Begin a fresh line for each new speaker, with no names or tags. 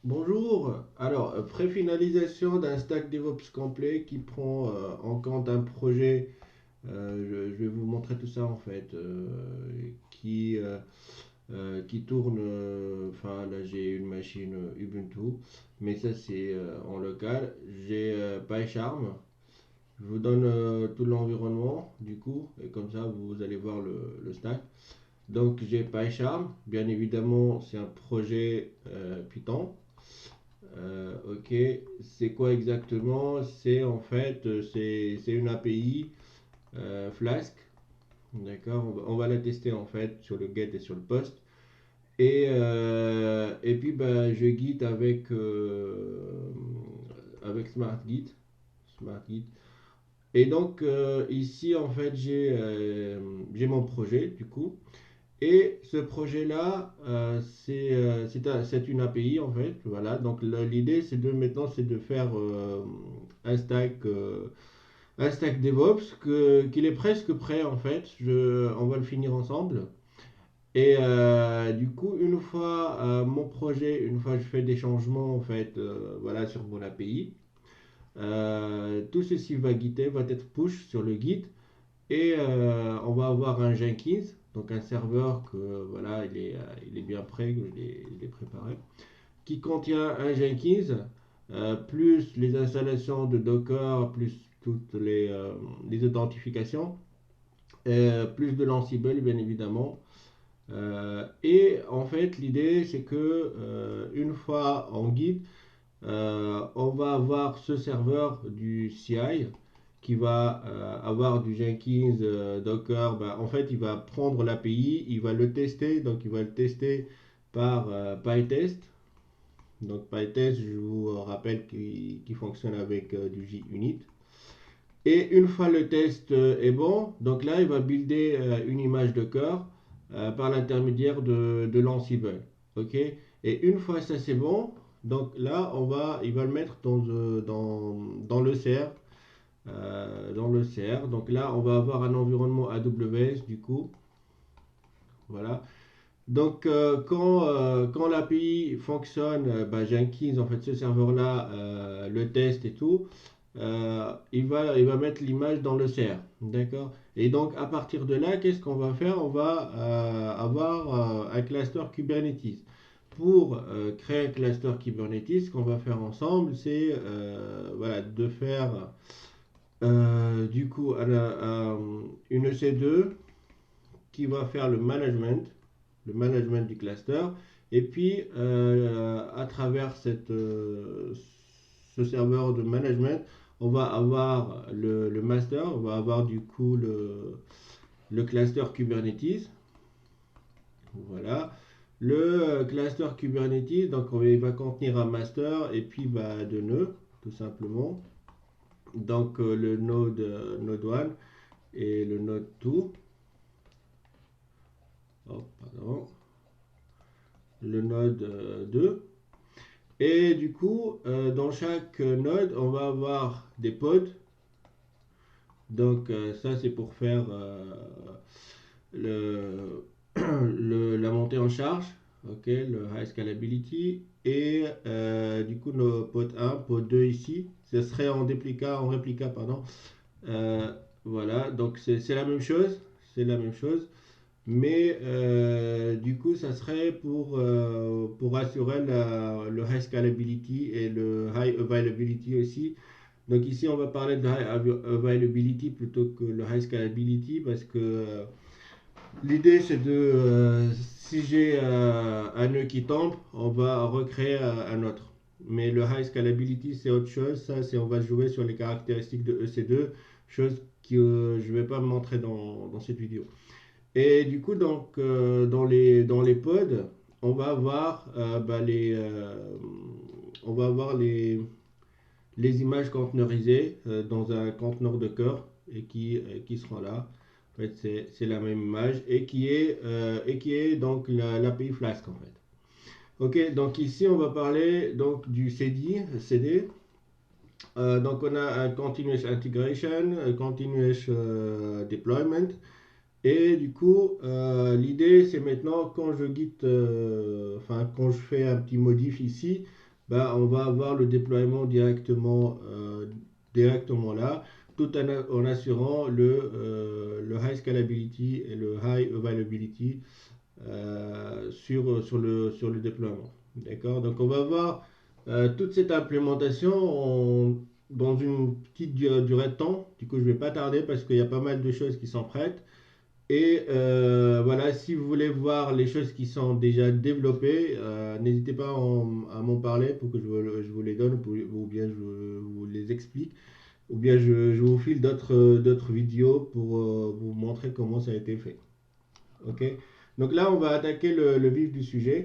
Bonjour. Alors, pré-finalisation d'un stack DevOps complet qui prend en compte un projet. Je vais vous montrer tout ça en fait, qui tourne. Enfin, là j'ai une machine Ubuntu, mais ça c'est en local. J'ai PyCharm. Je vous donne tout l'environnement du coup, et comme ça vous allez voir le stack. Donc j'ai PyCharm. Bien évidemment, c'est un projet Python. Ok, c'est quoi exactement? C'est en fait, c'est une API Flask, d'accord? On va la tester en fait sur le get et sur le post. Et puis bah, je guide avec SmartGit. Et donc ici en fait j'ai mon projet du coup. Et ce projet-là, c'est une API en fait. Voilà. Donc l'idée, c'est de maintenant, c'est de faire un stack DevOps qu'il est presque prêt en fait. On va le finir ensemble. Et du coup, une fois que je fais des changements en fait, voilà, sur mon API, tout ceci va être push sur le Git. Et on va avoir un Jenkins, donc un serveur que voilà, il est bien prêt, que je l'ai préparé, qui contient un Jenkins, plus les installations de Docker, plus toutes les authentifications, plus de l'Ansible bien évidemment. Et en fait, l'idée c'est que une fois en Git, on va avoir ce serveur du CI qui va avoir du Jenkins, Docker. Ben, en fait, il va prendre l'API, il va le tester. Donc, il va le tester par PyTest. Donc, PyTest, je vous rappelle qu'il fonctionne avec du JUnit. Et une fois le test est bon, donc là, il va builder une image de cœur par l'intermédiaire de l'Ansible. Ok. Et une fois ça c'est bon, donc là, il va le mettre dans le CR. Dans le CR. Donc là, on va avoir un environnement AWS du coup. Voilà. Donc quand l'API fonctionne, bah, Jenkins, en fait, ce serveur-là, le test et tout, il va mettre l'image dans le CR. D'accord? Et donc à partir de là, qu'est-ce qu'on va faire? On va avoir un cluster Kubernetes. Pour créer un cluster Kubernetes, ce qu'on va faire ensemble, c'est voilà, de faire du coup une EC2 qui va faire le management du cluster. Et puis, à travers ce serveur de management, on va avoir le master, on va avoir du coup le cluster Kubernetes. Voilà. Le cluster Kubernetes, donc il va contenir un master et puis bah, deux nœuds, tout simplement. Donc le node 1 et le node 2. Oh, pardon. Le node 2. Et du coup, dans chaque node, on va avoir des pods. Donc ça, c'est pour faire le, la montée en charge, ok, le high scalability. Et du coup, nos pod 1, pod 2 ici, ce serait en réplica, pardon. Euh, voilà, donc c'est la même chose. C'est la même chose. Mais du coup, ça serait pour assurer le high scalability et le high availability aussi. Donc ici, on va parler de high availability plutôt que le high scalability parce que l'idée, c'est si j'ai un nœud qui tombe, on va recréer un autre. Mais le high scalability, c'est autre chose. Ça, on va jouer sur les caractéristiques de EC2, chose que je ne vais pas montrer dans cette vidéo. Et du coup, donc, dans les pods, on va avoir, bah, on va avoir les images conteneurisées dans un conteneur de cœur et qui seront là. En fait, c'est la même image et qui est donc l'API Flask en fait. Ok, donc ici on va parler donc du CD. Donc on a un continuous integration, un continuous deployment. Et du coup, l'idée c'est maintenant quand je git, enfin quand je fais un petit modif ici, ben, on va avoir le déploiement directement là, tout en assurant le high scalability et le high availability sur le déploiement. D'accord? Donc on va voir toute cette implémentation dans une petite durée de temps. Du coup, je ne vais pas tarder parce qu'il y a pas mal de choses qui sont prêtes. Et voilà, si vous voulez voir les choses qui sont déjà développées, n'hésitez pas à m'en parler pour que je vous les donne ou bien je vous les explique, ou bien je vous file d'autres vidéos pour vous montrer comment ça a été fait. Ok? Donc là, on va attaquer le vif du sujet.